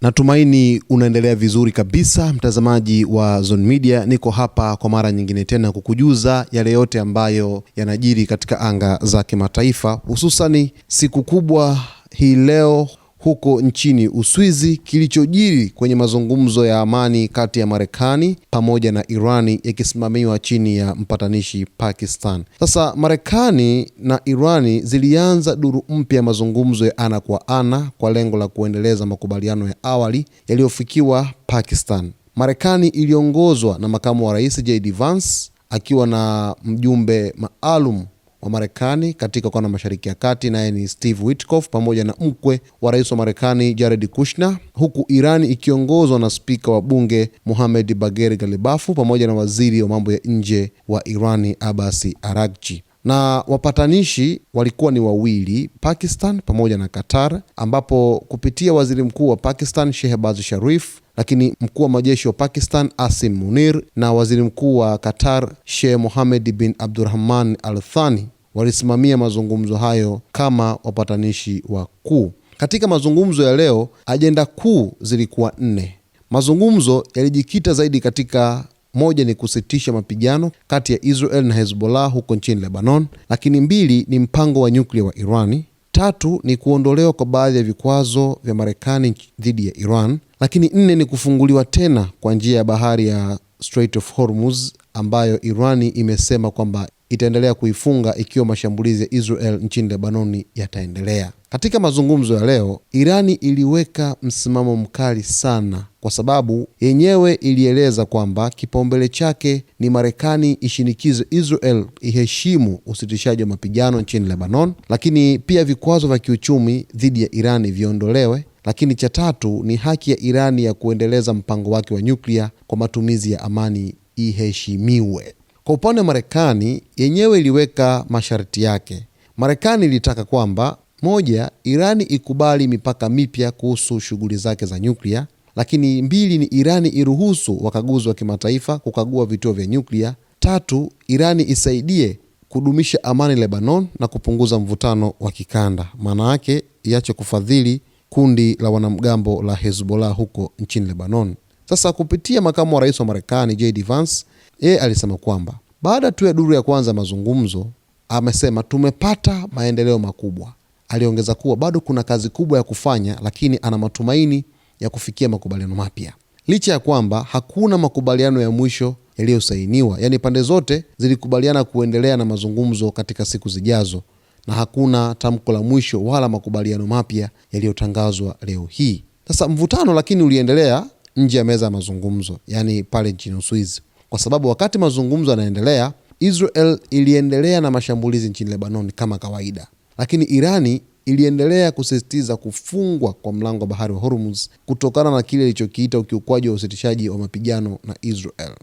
Natumaini unaendelea vizuri kabisa, mtazamaji wa Zone Media. Niko hapa kwa mara nyingine tena kukujuza yale yote ambayo yanajiri katika anga za kimataifa, hususani siku kubwa hii leo huko nchini Uswizi, kilichojiri kwenye mazungumzo ya amani kati ya Marekani pamoja na Irani yakisimamiwa chini ya mpatanishi Pakistan. Sasa Marekani na Irani zilianza duru mpya ya mazungumzo ya ana kwa ana kwa lengo la kuendeleza makubaliano ya awali yaliyofikiwa Pakistan. Marekani iliongozwa na makamu wa rais JD Vance akiwa na mjumbe maalum wa Marekani katika ukanda wa Mashariki ya Kati, naye ni Steve Witkoff, pamoja na mkwe wa rais wa Marekani Jared Kushner, huku Irani ikiongozwa na spika wa bunge Mohammad Bagher Ghalibaf pamoja na waziri wa mambo ya nje wa Irani Abbas Araghchi. Na wapatanishi walikuwa ni wawili, Pakistan pamoja na Qatar, ambapo kupitia waziri mkuu wa Pakistan Shehbaz Sharif, lakini mkuu wa majeshi wa Pakistan Asim Munir na waziri mkuu wa Qatar Sheikh Mohammed bin Abdulrahman Al Thani walisimamia mazungumzo hayo kama wapatanishi wakuu. Katika mazungumzo ya leo, ajenda kuu zilikuwa 4. Mazungumzo yalijikita zaidi katika: moja ni kusitisha mapigano kati ya Israel na Hezbollah huko nchini Lebanon, lakini 2 ni mpango wa nyuklia wa Irani, 3 ni kuondolewa kwa baadhi ya vikwazo vya Marekani dhidi ya Iran, lakini 4 ni kufunguliwa tena kwa njia ya bahari ya Strait of Hormuz ambayo Irani imesema kwamba itaendelea kuifunga ikiwa mashambulizi ya Israel nchini Lebanon yataendelea. Katika mazungumzo ya leo, Irani iliweka msimamo mkali sana kwa sababu yenyewe ilieleza kwamba kipaumbele chake ni Marekani ishinikize Israel iheshimu usitishaji wa mapigano nchini Lebanon, lakini pia vikwazo vya kiuchumi dhidi ya Irani viondolewe, lakini cha 3 ni haki ya Irani ya kuendeleza mpango wake wa nyuklia kwa matumizi ya amani iheshimiwe. Kwa upande wa Marekani, yenyewe iliweka masharti yake. Marekani ilitaka kwamba: 1, Irani ikubali mipaka mipya kuhusu shughuli zake za nyuklia, lakini 2 ni Irani iruhusu wakaguzi wa kimataifa kukagua vituo vya nyuklia, 3 Irani isaidie kudumisha amani Lebanon na kupunguza mvutano wa kikanda, maana yake iache kufadhili kundi la wanamgambo la Hezbollah huko nchini Lebanon. Sasa kupitia makamu wa rais wa Marekani JD Vance, yeye alisema kwamba baada tu ya duru ya kwanza mazungumzo, amesema tumepata maendeleo makubwa. Aliongeza kuwa bado kuna kazi kubwa ya kufanya, lakini ana matumaini ya kufikia makubaliano mapya. Licha ya kwamba hakuna makubaliano ya mwisho yaliyosainiwa, yani pande zote zilikubaliana kuendelea na mazungumzo katika siku zijazo, na hakuna tamko la mwisho wala makubaliano mapya yaliyotangazwa leo hii. Sasa mvutano lakini uliendelea nje ya meza ya mazungumzo, yani pale nchini Uswizi, kwa sababu wakati mazungumzo yanaendelea, Israel iliendelea na mashambulizi nchini Lebanon kama kawaida, lakini Irani iliendelea kusisitiza kufungwa kwa mlango wa bahari wa Hormuz kutokana na kile ilichokiita ukiukwaji wa usitishaji wa mapigano na Israel.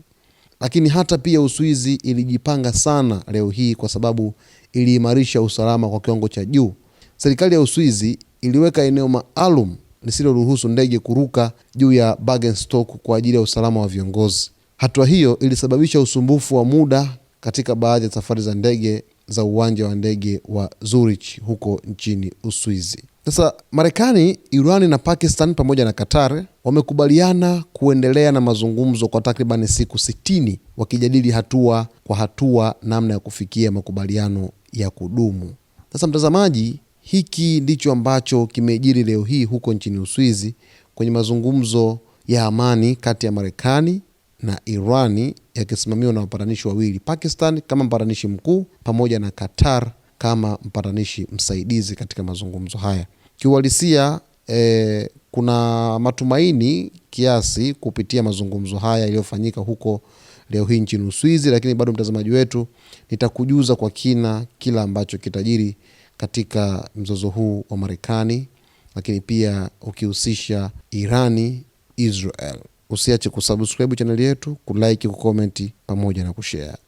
Lakini hata pia Uswizi ilijipanga sana leo hii kwa sababu iliimarisha usalama kwa kiwango cha juu. Serikali ya Uswizi iliweka eneo maalum lisiloruhusu ndege kuruka juu ya Bergenstock kwa ajili ya usalama wa viongozi. Hatua hiyo ilisababisha usumbufu wa muda katika baadhi ya safari za ndege za uwanja wa ndege wa Zurich huko nchini Uswizi. Sasa Marekani, Irani na Pakistan pamoja na Qatar wamekubaliana kuendelea na mazungumzo kwa takriban siku 60, wakijadili hatua kwa hatua namna ya kufikia makubaliano ya kudumu. Sasa mtazamaji, hiki ndicho ambacho kimejiri leo hii huko nchini Uswizi kwenye mazungumzo ya amani kati ya Marekani na Irani yakisimamiwa na wapatanishi wawili, Pakistan kama mpatanishi mkuu pamoja na Qatar kama mpatanishi msaidizi katika mazungumzo haya. Kiuhalisia kuna matumaini kiasi kupitia mazungumzo haya yaliyofanyika huko leo hii nchini Uswizi, lakini bado mtazamaji wetu, nitakujuza kwa kina kila ambacho kitajiri katika mzozo huu wa Marekani, lakini pia ukihusisha Irani, Israel. Usiache kusubscribe channel yetu, kulike, kucomment pamoja na kushare.